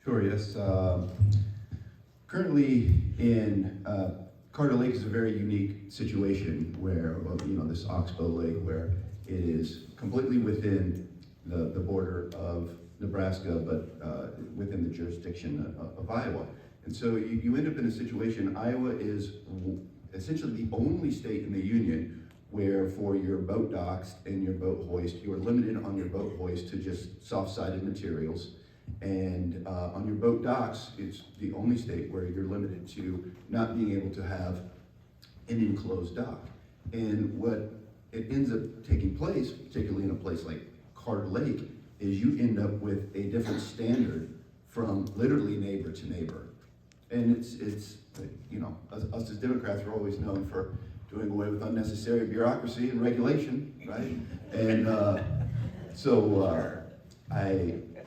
Sure, yes. Currently in Carter Lake is a very unique situation where, well, this Oxbow Lake, where it is completely within the border of Nebraska, but within the jurisdiction of Iowa. And so you end up in a situation, Iowa is essentially the only state in the union where for your boat docks and your boat hoist, you are limited on your boat hoist to just soft-sided materials. And on your boat docks, it's the only state where you're limited to not being able to have an enclosed dock. And what it ends up taking place, particularly in a place like Carter Lake, is you end up with a different standard from literally neighbor to neighbor. And it's us as Democrats are always known for doing away with unnecessary bureaucracy and regulation, right? And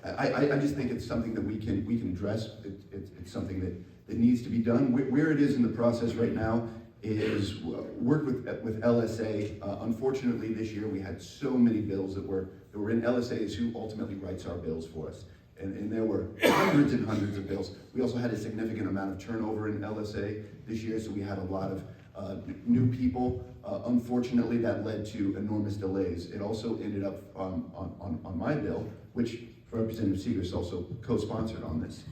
I just think it's something that we can address. It's something that needs to be done. Where it is in the process right now is work with LSA. Unfortunately, this year we had so many bills that were in LSA, who ultimately writes our bills for us. And there were hundreds and hundreds of bills. We also had a significant amount of turnover in LSA this year, so we had a lot of new people. Unfortunately, that led to enormous delays. It also ended up on my bill, which Representative Segrist also co-sponsored on this.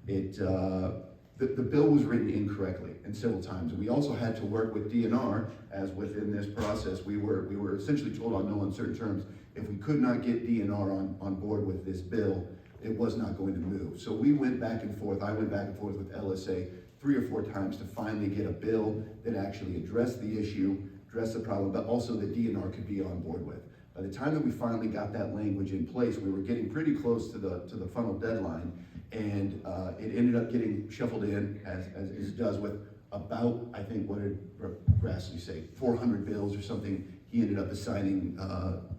The bill was written incorrectly and several times. We also had to work with DNR, as within this process, we were essentially told on no uncertain terms, if we could not get DNR on board with this bill, it was not going to move. So we went back and forth. I went back and forth with LSA 3 or 4 times to finally get a bill that actually addressed the issue, addressed the problem, but also that DNR could be on board with. By the time that we finally got that language in place, we were getting pretty close to the final deadline, and it ended up getting shuffled in, as it does, with about, I think, what did Grassley say, 400 bills or something he ended up assigning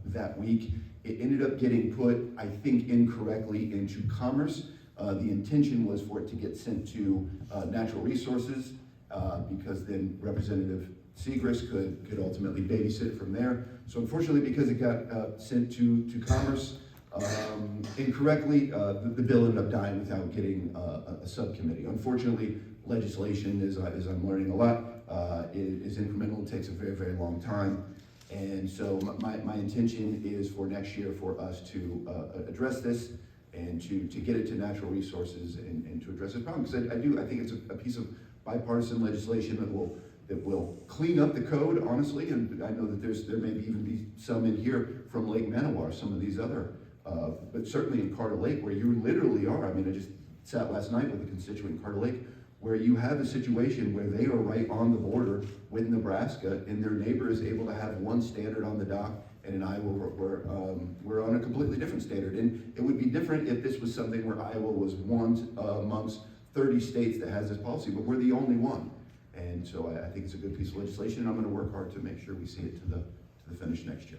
that week. It ended up getting put, I think, incorrectly into Commerce. The intention was for it to get sent to Natural Resources, because then Representative Segrist could ultimately babysit from there. So unfortunately, because it got sent to Commerce incorrectly, the bill ended up dying without getting a subcommittee. Unfortunately, legislation, as I'm learning a lot, is incremental. It takes a very, very long time. And so my intention is for next year for us to address this and to get it to Natural Resources and to address this problem. Because I think it's a piece of bipartisan legislation that will clean up the code, honestly. And I know that there may even be some in here from Lake Manawa, some of these other, but certainly in Carter Lake, where you literally are. I mean, I just sat last night with a constituent in Carter Lake, where you have a situation where they are right on the border with Nebraska, and their neighbor is able to have one standard on the dock, and in Iowa, we're on a completely different standard. And it would be different if this was something where Iowa was one amongst 30 states that has this policy, but we're the only one. And so I think it's a good piece of legislation, and I'm going to work hard to make sure we see it to the finish next year.